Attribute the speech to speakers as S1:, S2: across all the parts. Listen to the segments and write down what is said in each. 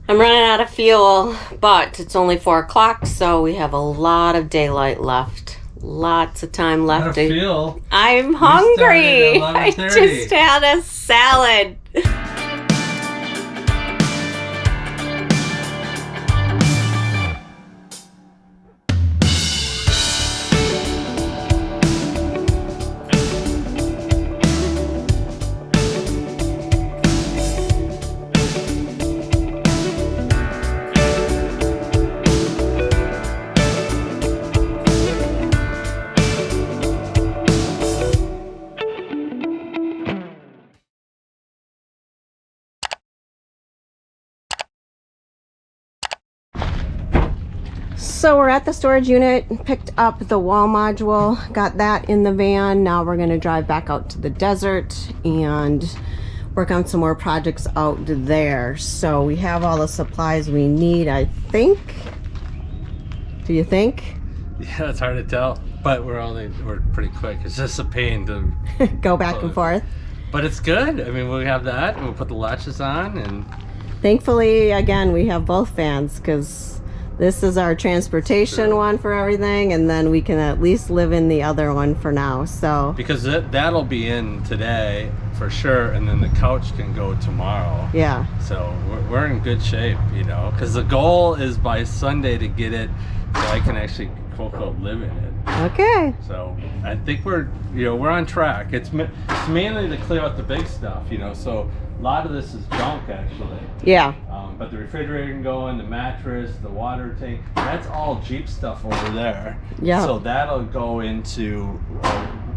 S1: I'm running out of fuel, but it's only 4 o'clock, so we have a lot of daylight left. Lots of time left.
S2: Out of fuel.
S1: I'm hungry. I
S2: 11:30.
S1: just had a salad. So we're at the storage unit, picked up the wall module, got that in the van. Now we're going to drive back out to the desert and work on some more projects out there. So we have all the supplies we need, I think. Do you think?
S2: Yeah, it's hard to tell, but we're pretty quick. It's just a pain to
S1: go back and forth.
S2: But it's good. I mean, we have that, and we'll put the latches on, and
S1: thankfully, again, we have both vans because this is our transportation one for everything, and then we can at least live in the other one for now. So
S2: because that'll be in today for sure, and then the couch can go tomorrow.
S1: Yeah.
S2: So we're in good shape, you know, because the goal is by Sunday to get it so I can actually quote unquote live in it.
S1: Okay.
S2: So I think we're on track. It's mainly to clear out the big stuff, you know. So a lot of this is junk actually.
S1: Yeah.
S2: But the refrigerator can go in, the mattress, the water tank, that's all Jeep stuff over there.
S1: Yeah.
S2: So that'll go into,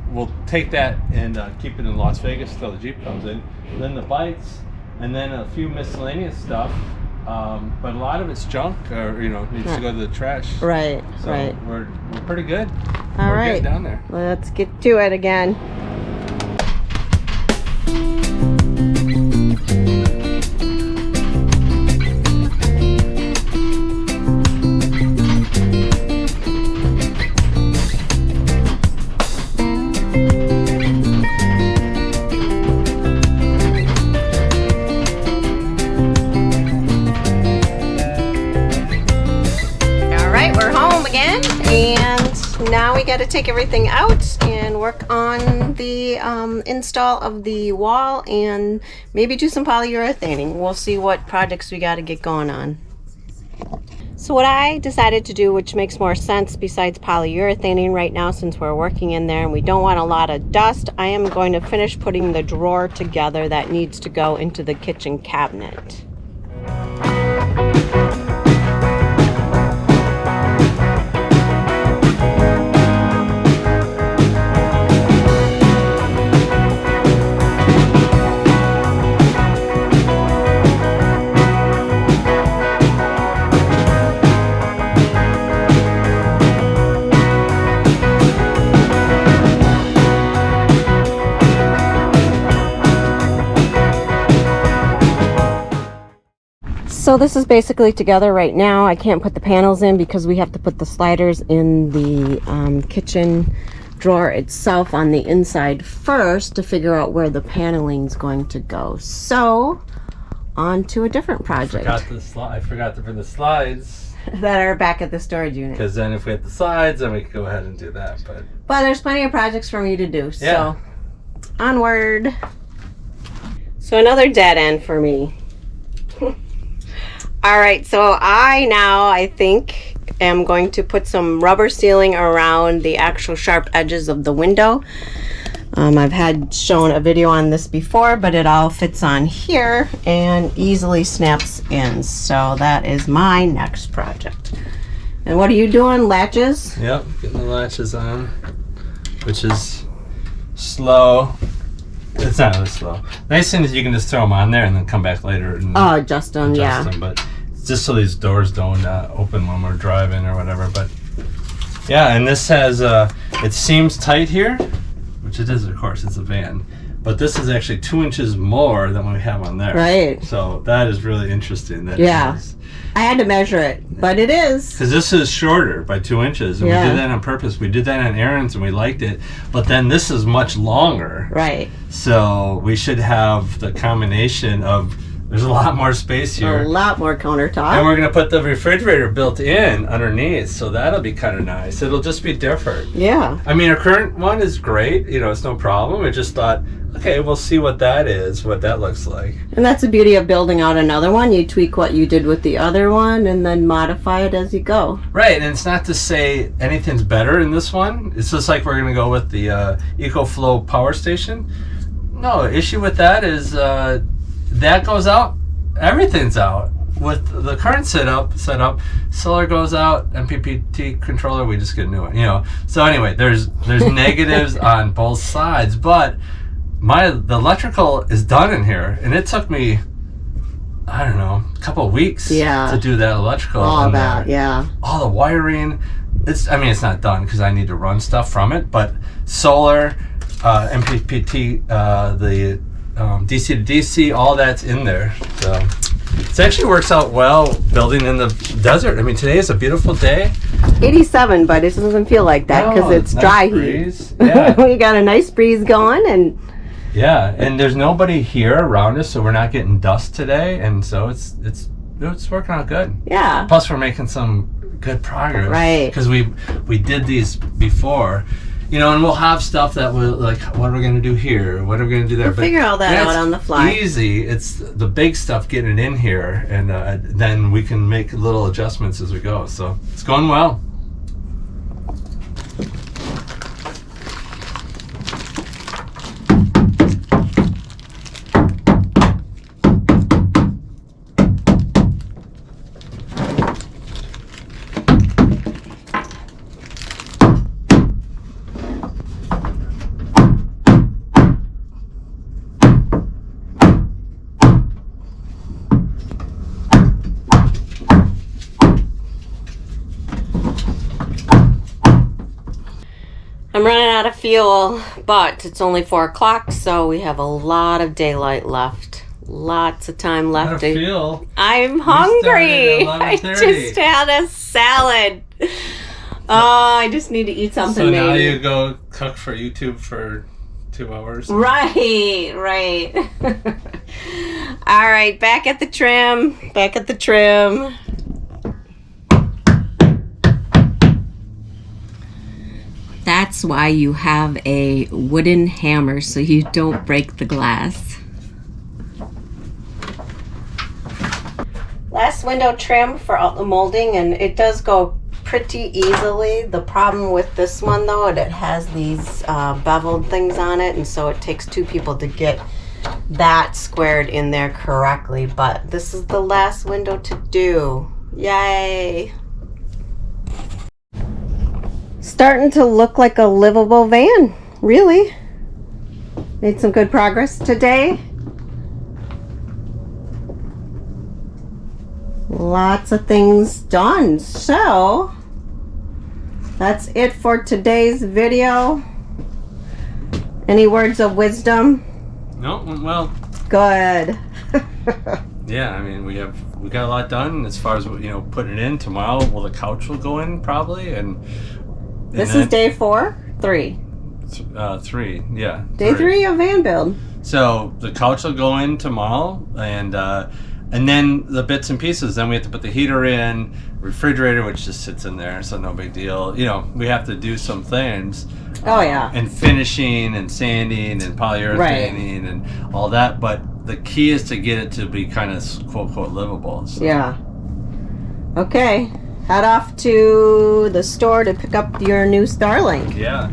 S2: we'll take that and keep it in Las Vegas until the Jeep comes in. Then the bikes, and then a few miscellaneous stuff. But a lot of it's junk, or needs to go to the trash.
S1: Right.
S2: So
S1: right.
S2: We're pretty good.
S1: All
S2: we're
S1: right.
S2: getting down there.
S1: Let's get to it again. And now we got to take everything out and work on the install of the wall and maybe do some polyurethaning. We'll see what projects we got to get going on. So what I decided to do, which makes more sense besides polyurethaning right now since we're working in there and we don't want a lot of dust, I am going to finish putting the drawer together that needs to go into the kitchen cabinet. So this is basically together right now. I can't put the panels in because we have to put the sliders in the kitchen drawer itself on the inside first to figure out where the paneling is going to go. So on to a different project.
S2: I forgot to bring the slides.
S1: That are back at the storage unit.
S2: Because then if we had the slides, then we could go ahead and do that.
S1: But there's plenty of projects for me to do.
S2: Yeah.
S1: So onward. So another dead end for me. All right, so I think am going to put some rubber sealing around the actual sharp edges of the window. I've had shown a video on this before, but it all fits on here and easily snaps in. So that is my next project. And what are you doing? Latches?
S2: Yep, getting the latches on, which is slow. It's not really slow. Nice thing is you can just throw them on there and then come back later and
S1: adjust them.
S2: But it's just so these doors don't open when we're driving or whatever. But yeah, and this has it seems tight here, which it is, of course, it's a van. But this is actually 2 inches more than what we have on there.
S1: Right.
S2: So that is really interesting.
S1: I had to measure it, but it is.
S2: Because this is shorter by 2 inches. And we did that on purpose. We did that on errands and we liked it. But then this is much longer.
S1: Right.
S2: So we should have the combination of There's a lot more space here.
S1: A lot more
S2: And
S1: countertop.
S2: we're gonna put the refrigerator built in underneath, so that'll be kind of nice. It'll just be different.
S1: Yeah.
S2: I mean, our current one is great. You know, it's no problem. I just thought, okay, we'll see what that is, what that looks like.
S1: And that's the beauty of building out another one. You tweak what you did with the other one and then modify it as you go.
S2: Right, and it's not to say anything's better in this one. It's just like we're gonna go with the EcoFlow power station. No issue with that is that goes out. Everything's out. With the current setup, solar goes out, MPPT controller, we just get a new one. You know. So anyway, there's negatives on both sides, but the electrical is done in here, and it took me, I don't know, a couple of weeks to do that electrical.
S1: All that, yeah. All
S2: the wiring. It's not done because I need to run stuff from it, but solar, MPPT, the DC to DC, all that's in there. So it actually works out well building in the desert. I mean, today is a beautiful day.
S1: 87, but it doesn't feel like that because it's
S2: nice
S1: dry
S2: breeze.
S1: heat.
S2: Yeah.
S1: We got a nice breeze going, and
S2: yeah, and there's nobody here around us, so we're not getting dust today, and so it's working out good.
S1: Yeah.
S2: Plus, we're making some good progress,
S1: right?
S2: Because we did these before. You know, and we'll have stuff that will, like, what are we going to do here? What are we going to do there?
S1: We'll figure all that out on the fly.
S2: Easy. It's the big stuff getting it in here, and then we can make little adjustments as we go. So it's going well.
S1: I'm running out of fuel, but it's only 4 o'clock, so we have a lot of daylight left. Lots of time left. I'm hungry. I just had a salad. Oh, I just need to eat something.
S2: So now you go cook for YouTube for 2 hours.
S1: Right. All right, back at the trim. That's why you have a wooden hammer, so you don't break the glass. Last window trim for all the molding, and it does go pretty easily. The problem with this one, though, it has these beveled things on it, and so it takes 2 people to get that squared in there correctly. But this is the last window to do. Yay! Starting to look like a livable van, really. Made some good progress today. Lots of things done. So that's it for today's video. Any words of wisdom?
S2: No, well.
S1: Good.
S2: Yeah, I mean, we got a lot done as far as, you know, putting it in. Tomorrow, well, the couch will go in probably, and
S1: this is day 4, 3.
S2: 3, yeah.
S1: Day 3 of van build.
S2: So the couch will go in tomorrow, and then the bits and pieces. Then we have to put the heater in, refrigerator, which just sits in there, so no big deal. You know, we have to do some things.
S1: Oh yeah.
S2: And finishing and sanding and polyurethaning and all that. But the key is to get it to be kind of quote unquote livable. So.
S1: Yeah. Okay. Head off to the store to pick up your new Starlink.
S2: Yeah.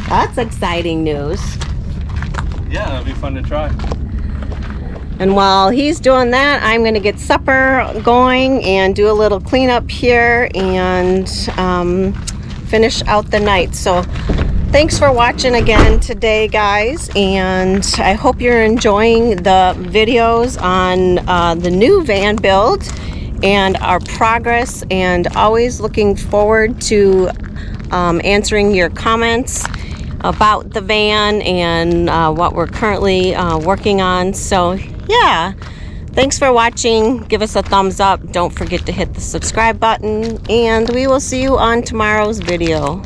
S1: That's exciting news.
S2: Yeah, that'll be fun to try.
S1: And while he's doing that, I'm going to get supper going and do a little cleanup here and finish out the night. So thanks for watching again today, guys, and I hope you're enjoying the videos on the new van build and our progress, and always looking forward to answering your comments about the van and what we're currently working on. So yeah, thanks for watching. Give us a thumbs up. Don't forget to hit the subscribe button, and we will see you on tomorrow's video.